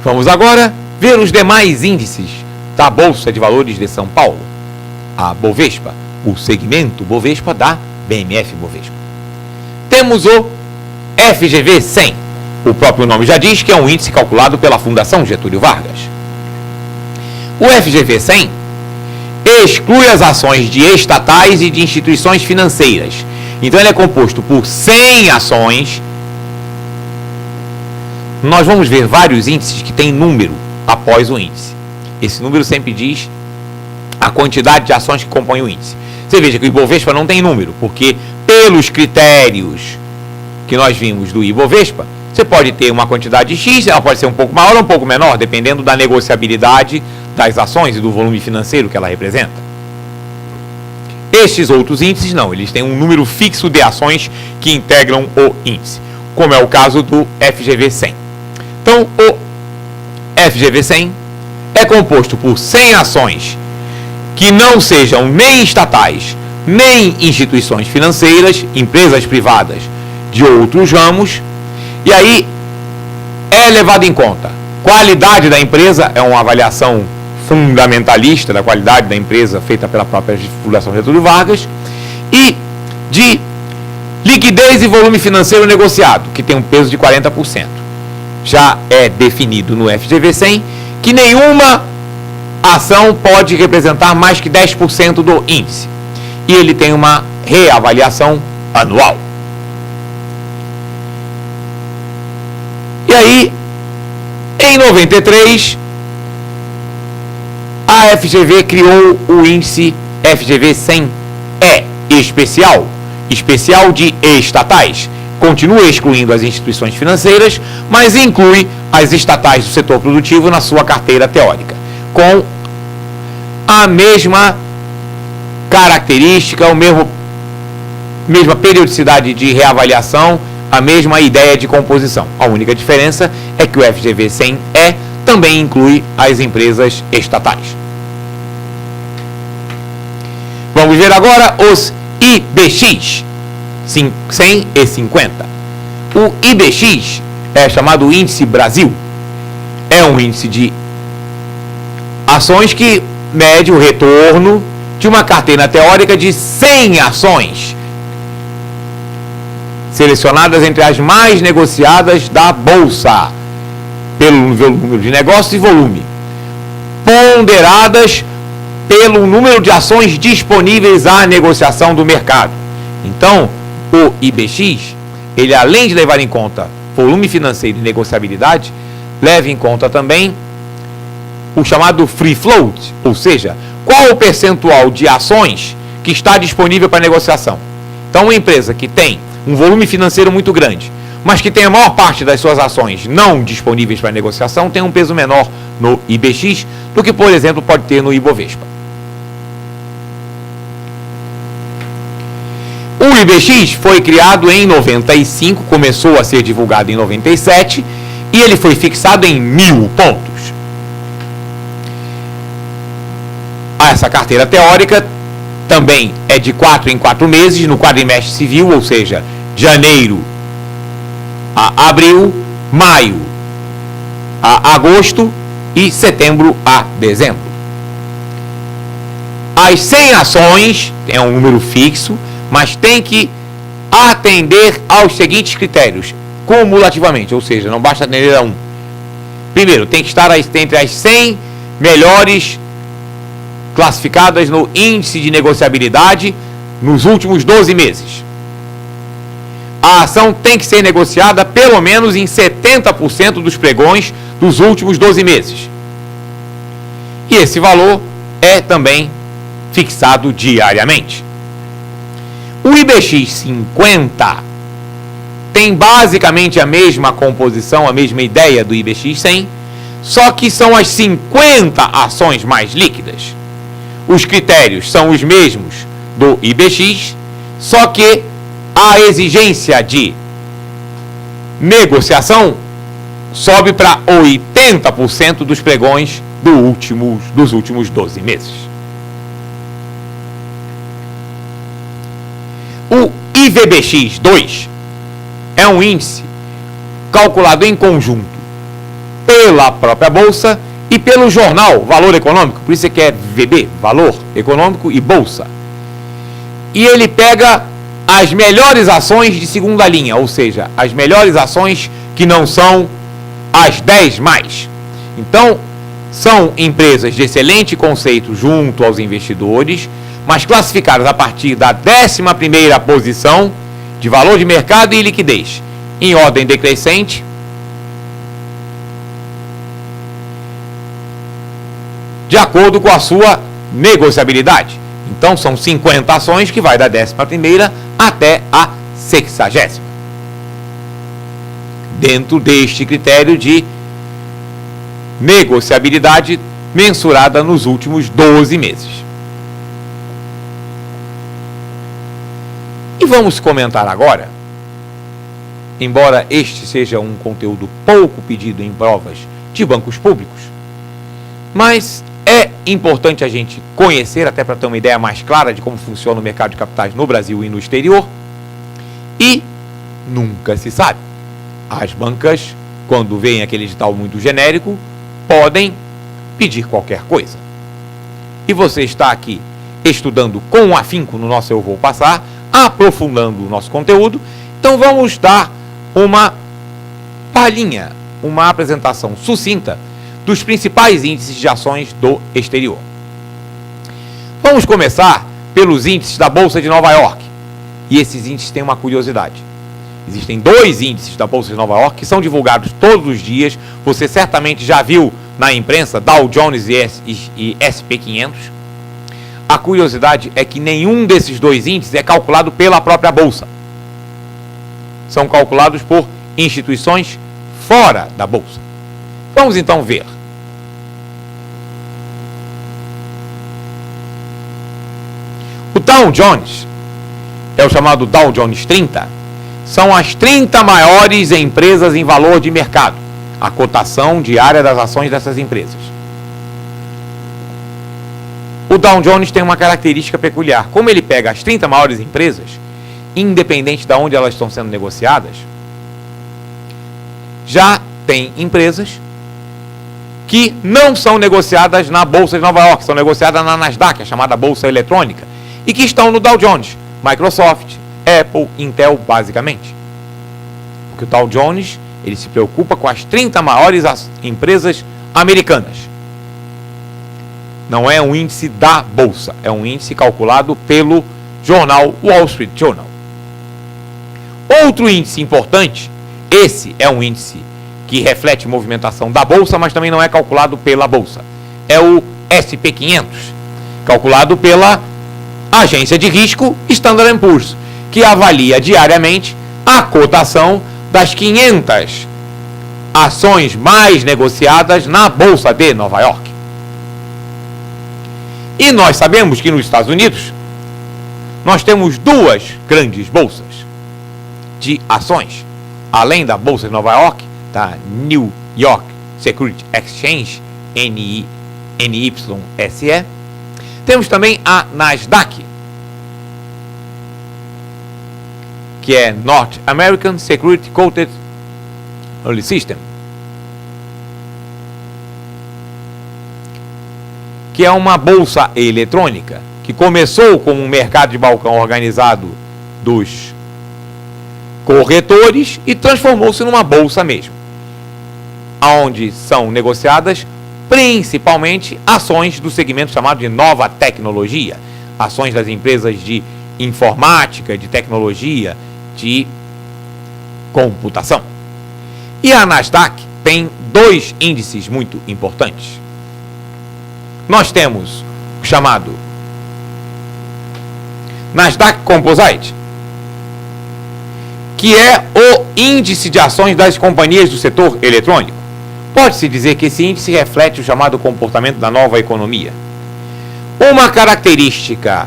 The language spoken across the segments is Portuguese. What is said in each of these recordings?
Vamos agora ver os demais índices da Bolsa de Valores de São Paulo, a Bovespa, o segmento Bovespa da BMF Bovespa. Temos o FGV 100, o próprio nome já diz que é um índice calculado pela Fundação Getúlio Vargas. O FGV 100 exclui as ações de estatais e de instituições financeiras. Então ele é composto por 100 ações. Nós vamos ver vários índices que têm número após o índice. Esse número sempre diz a quantidade de ações que compõem o índice. Você veja que o Ibovespa não tem número, porque pelos critérios que nós vimos do Ibovespa, você pode ter uma quantidade X, ela pode ser um pouco maior ou um pouco menor, dependendo da negociabilidade das ações e do volume financeiro que ela representa. Estes outros índices não, eles têm um número fixo de ações que integram o índice, como é o caso do FGV 100. Então, o FGV 100 é composto por 100 ações que não sejam nem estatais, nem instituições financeiras, empresas privadas de outros ramos, e aí é levado em conta qualidade da empresa, é uma avaliação fundamentalista da qualidade da empresa feita pela própria Fundação Getúlio Vargas, e de liquidez e volume financeiro negociado, que tem um peso de 40%. Já é definido no FGV 100 que nenhuma ação pode representar mais que 10% do índice. E ele tem uma reavaliação anual. E aí, em 93, a FGV criou o índice FGV 100E especial, especial de estatais. Continua excluindo as instituições financeiras, mas inclui as estatais do setor produtivo na sua carteira teórica, com a mesma característica, mesma periodicidade de reavaliação, a mesma ideia de composição. A única diferença é que o FGV 100E também inclui as empresas estatais. Vamos ver agora os IBX 100 e 50. O IBX é chamado Índice Brasil. É um índice de ações que mede o retorno de uma carteira teórica de 100 ações selecionadas entre as mais negociadas da Bolsa, pelo número de negócios e volume, ponderadas pelo número de ações disponíveis à negociação do mercado. Então, o IBX, ele além de levar em conta volume financeiro e negociabilidade, leva em conta também o chamado free float, ou seja, qual o percentual de ações que está disponível para negociação. Então, uma empresa que tem um volume financeiro muito grande, mas que tem a maior parte das suas ações não disponíveis para negociação, tem um peso menor no IBX do que, por exemplo, pode ter no Ibovespa. O IBX foi criado em 95, começou a ser divulgado em 97 e ele foi fixado em 1000 pontos. Essa carteira teórica também é de 4 em 4 meses no quadrimestre civil, ou seja, janeiro a abril, maio a agosto e setembro a dezembro. As 100 ações é um número fixo, mas tem que atender aos seguintes critérios, cumulativamente, ou seja, não basta atender a um. Primeiro, tem que estar entre as 100 melhores classificadas no índice de negociabilidade nos últimos 12 meses. A ação tem que ser negociada pelo menos em 70% dos pregões dos últimos 12 meses. E esse valor é também fixado diariamente. O IBX 50 tem basicamente a mesma composição, a mesma ideia do IBX 100, só que são as 50 ações mais líquidas. Os critérios são os mesmos do IBX, só que a exigência de negociação sobe para 80% dos pregões dos últimos 12 meses. O IVBX2 é um índice calculado em conjunto pela própria Bolsa e pelo jornal Valor Econômico, por isso que é VB, Valor Econômico e Bolsa. E ele pega as melhores ações de segunda linha, ou seja, as melhores ações que não são as 10 mais. Então, são empresas de excelente conceito junto aos investidores, mas classificadas a partir da 11ª posição de valor de mercado e liquidez, em ordem decrescente, de acordo com a sua negociabilidade. Então, são 50 ações que vai da 11ª até a 60ª. Dentro deste critério de negociabilidade mensurada nos últimos 12 meses. E vamos comentar agora, embora este seja um conteúdo pouco pedido em provas de bancos públicos, mas é importante a gente conhecer, até para ter uma ideia mais clara de como funciona o mercado de capitais no Brasil e no exterior. E nunca se sabe. As bancas, quando veem aquele edital muito genérico, podem pedir qualquer coisa. E você está aqui estudando com afinco no nosso Eu Vou Passar, aprofundando o nosso conteúdo. Então vamos dar uma palhinha, uma apresentação sucinta dos principais índices de ações do exterior. Vamos começar pelos índices da Bolsa de Nova York. E esses índices têm uma curiosidade. Existem 2 índices da Bolsa de Nova York que são divulgados todos os dias. Você certamente já viu na imprensa Dow Jones e S&P 500. A curiosidade é que nenhum desses 2 índices é calculado pela própria Bolsa. São calculados por instituições fora da Bolsa. Vamos então ver. O Dow Jones é o chamado Dow Jones 30. São as 30 maiores empresas em valor de mercado. A cotação diária das ações dessas empresas. O Dow Jones tem uma característica peculiar. Como ele pega as 30 maiores empresas, independente de onde elas estão sendo negociadas, já tem empresas que não são negociadas na Bolsa de Nova York, são negociadas na Nasdaq, a chamada Bolsa Eletrônica, e que estão no Dow Jones. Microsoft, Apple, Intel, basicamente. Porque o Dow Jones, ele se preocupa com as 30 maiores empresas americanas. Não é um índice da Bolsa, é um índice calculado pelo jornal Wall Street Journal. Outro índice importante, esse é um índice que reflete movimentação da Bolsa, mas também não é calculado pela Bolsa. É o S&P 500, calculado pela agência de risco Standard & Poor's, que avalia diariamente a cotação das 500 ações mais negociadas na Bolsa de Nova York. E nós sabemos que nos Estados Unidos nós temos 2 grandes bolsas de ações. Além da Bolsa de Nova York, da New York Security Exchange, NYSE, temos também a Nasdaq, que é North American Security Quoted Only System, que é uma bolsa eletrônica, que começou como um mercado de balcão organizado dos corretores e transformou-se numa bolsa mesmo, onde são negociadas principalmente ações do segmento chamado de nova tecnologia, ações das empresas de informática, de tecnologia, de computação. E a Nasdaq tem 2 índices muito importantes. Nós temos o chamado Nasdaq Composite, que é o índice de ações das companhias do setor eletrônico. Pode-se dizer que esse índice reflete o chamado comportamento da nova economia. Uma característica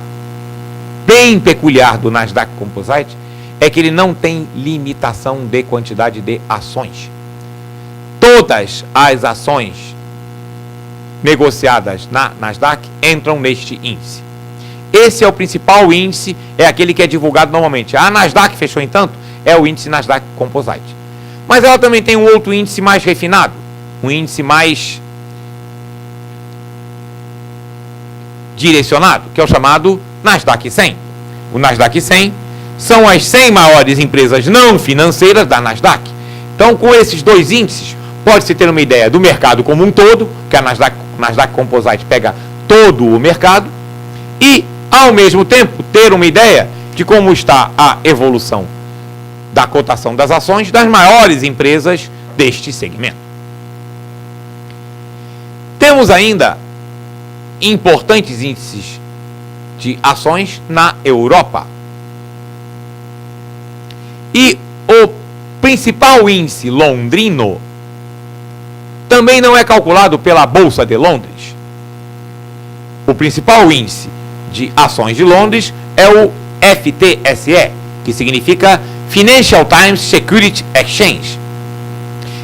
bem peculiar do Nasdaq Composite é que ele não tem limitação de quantidade de ações. Todas as ações negociadas na Nasdaq entram neste índice. Esse é o principal índice, é aquele que é divulgado normalmente. A Nasdaq fechou, entanto, é o índice Nasdaq Composite. Mas ela também tem um outro índice mais refinado, um índice mais direcionado, que é o chamado Nasdaq 100. O Nasdaq 100 são as 100 maiores empresas não financeiras da Nasdaq. Então, com esses dois índices, pode-se ter uma ideia do mercado como um todo, que a Nasdaq Composite pega todo o mercado, e, ao mesmo tempo, ter uma ideia de como está a evolução da cotação das ações das maiores empresas deste segmento. Temos ainda importantes índices de ações na Europa. E o principal índice londrino também não é calculado pela Bolsa de Londres. O principal índice de ações de Londres é o FTSE, que significa Financial Times Security Exchange,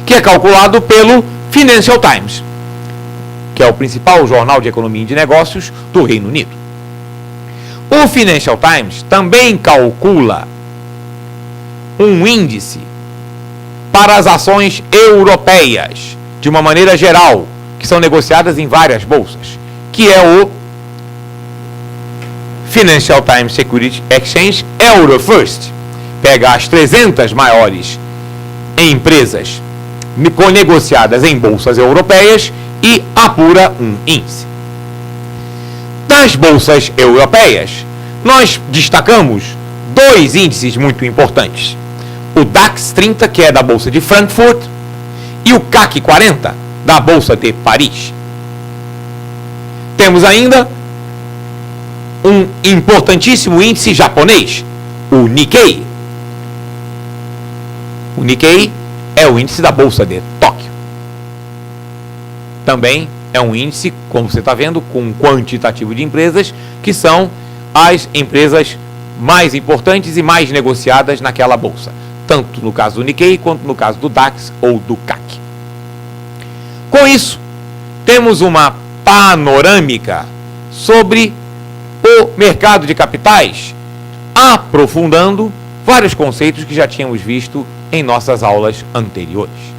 que é calculado pelo Financial Times, que é o principal jornal de economia e de negócios do Reino Unido. O Financial Times também calcula um índice para as ações europeias, de uma maneira geral, que são negociadas em várias bolsas, que é o Financial Times Security Exchange Eurofirst. Pega as 300 maiores empresas negociadas em bolsas europeias e apura um índice. Das bolsas europeias, nós destacamos dois índices muito importantes. O DAX 30, que é da Bolsa de Frankfurt, e o CAC 40, da Bolsa de Paris. Temos ainda um importantíssimo índice japonês, o Nikkei. O Nikkei é o índice da Bolsa de Tóquio. Também é um índice, como você está vendo, com um quantitativo de empresas, que são as empresas mais importantes e mais negociadas naquela bolsa, tanto no caso do Nikkei quanto no caso do DAX ou do CAC. Com isso, temos uma panorâmica sobre o mercado de capitais, aprofundando vários conceitos que já tínhamos visto em nossas aulas anteriores.